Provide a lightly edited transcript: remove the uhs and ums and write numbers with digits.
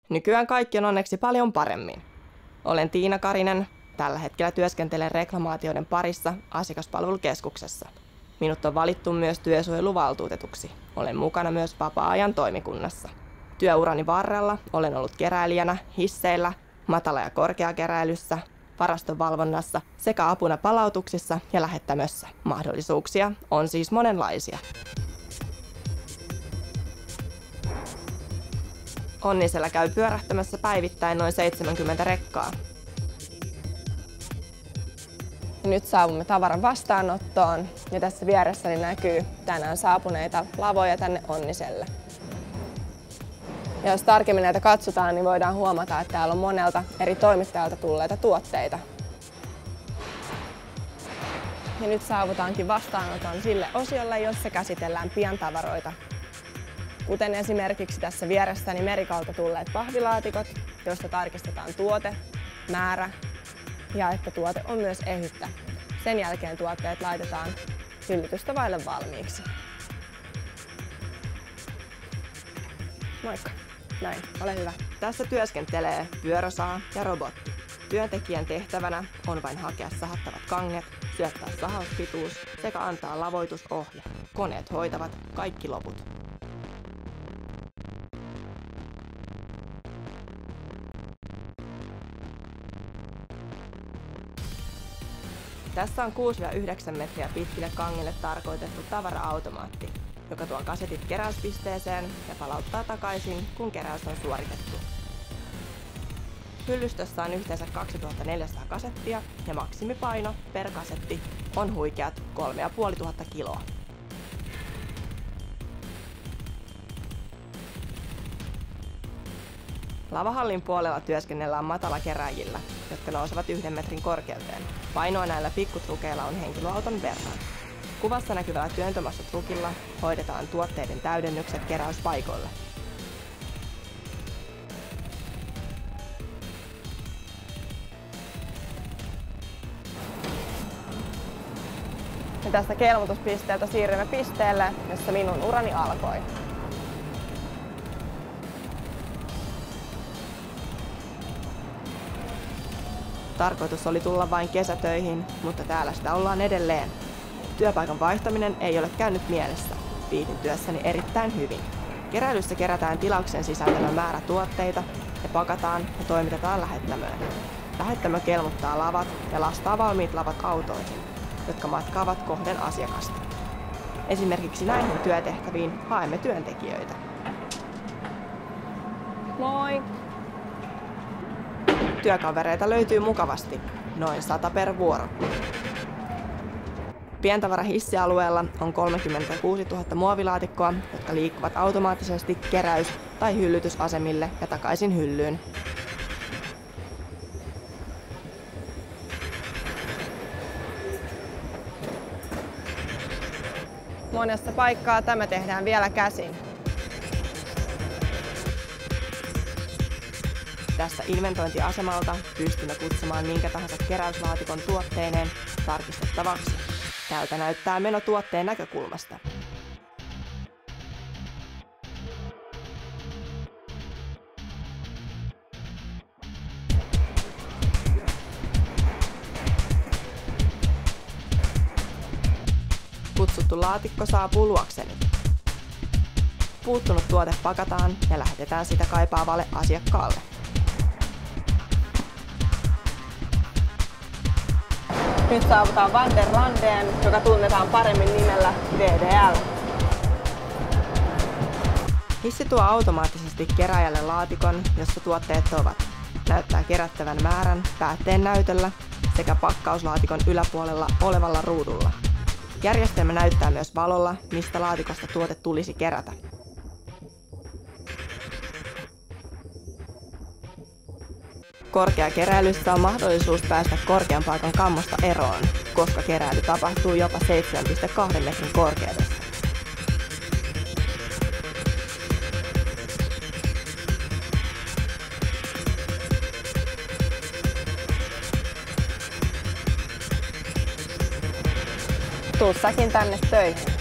Nykyään kaikki on onneksi paljon paremmin. Olen Tiina Karinen. Tällä hetkellä työskentelen reklamaatioiden parissa asiakaspalvelukeskuksessa. Minut on valittu myös työsuojeluvaltuutetuksi. Olen mukana myös vapaa-ajan toimikunnassa. Työurani varrella olen ollut keräilijänä, hisseillä, matala- ja korkeakeräilyssä, varastonvalvonnassa sekä apuna palautuksissa ja lähettämössä. Mahdollisuuksia on siis monenlaisia. Onnisella käy pyörähtämässä päivittäin noin 70 rekkaa. Nyt saavumme tavaran vastaanottoon ja tässä vieressäni näkyy tänään saapuneita lavoja tänne Onniselle. Ja jos tarkemmin näitä katsotaan, niin voidaan huomata, että täällä on monelta eri toimittajalta tulleita tuotteita. Ja nyt saavutaankin vastaanoton sille osiolle, jossa käsitellään pientavaroita. Kuten esimerkiksi tässä vieressäni Merikalta tulleet pahvilaatikot, joista tarkistetaan tuote, määrä ja että tuote on myös ehyttä. Sen jälkeen tuotteet laitetaan hyllytystä vaille valmiiksi. Moikka! Näin, ole hyvä. Tässä työskentelee pyörösaa ja robotti. Työntekijän tehtävänä on vain hakea sahattavat kanget, syöttää sahauspituus sekä antaa lavoitusohje. Koneet hoitavat kaikki loput. Tässä on 6-9 metriä pitkille kangille tarkoitettu tavara-automaatti, joka tuo kasetit keräyspisteeseen ja palauttaa takaisin, kun keräys on suoritettu. Hyllystössä on yhteensä 2400 kasettia ja maksimipaino per kasetti on huikeat 3500 kiloa. Lavahallin puolella työskennellään matalakeräjillä, jotka nousevat 1 metrin korkeuteen. Painoa näillä pikkutrukeilla on henkilöauton verran. Kuvassa näkyvällä työntömassatrukilla hoidetaan tuotteiden täydennykset keräyspaikoille. Ja tästä kelmutuspisteeltä siirrymme pisteelle, jossa minun urani alkoi. Tarkoitus oli tulla vain kesätöihin, mutta täällä sitä ollaan edelleen. Työpaikan vaihtaminen ei ole käynyt mielessä. Viihdyn työssäni erittäin hyvin. Keräilyssä kerätään tilauksen sisältämä määrä tuotteita ja pakataan ja toimitetaan lähettämöön. Lähettämö kelmuttaa lavat ja lastaa valmiit lavat autoihin, jotka matkaavat kohden asiakasta. Esimerkiksi näihin työtehtäviin haemme työntekijöitä. Moi! Työkavereita löytyy mukavasti, noin 100 per vuoro. Pientavarahissialueella on 36 000 muovilaatikkoa, jotka liikkuvat automaattisesti keräys- tai hyllytysasemille ja takaisin hyllyyn. Monessa paikkaa tämä tehdään vielä käsin. Tässä inventointiasemalta pystymme kutsumaan minkä tahansa keräyslaatikon tuotteineen tarkistettavaksi. Täältä näyttää meno tuotteen näkökulmasta. Kutsuttu laatikko saapuu luokseni. Puuttunut tuote pakataan ja lähetetään sitä kaipaavalle asiakkaalle. Nyt saavutaan Van der Randeen, joka tunnetaan paremmin nimellä DDL. Hissi tuo automaattisesti keräjälle laatikon, jossa tuotteet ovat. Näyttää kerättävän määrän päätteen näytöllä sekä pakkauslaatikon yläpuolella olevalla ruudulla. Järjestelmä näyttää myös valolla, mistä laatikosta tuote tulisi kerätä. Korkeakeräilyssä on mahdollisuus päästä korkean paikan kammosta eroon, koska keräily tapahtuu jopa 7,2 metrin korkeudessa. Tuu säkin tänne töihin.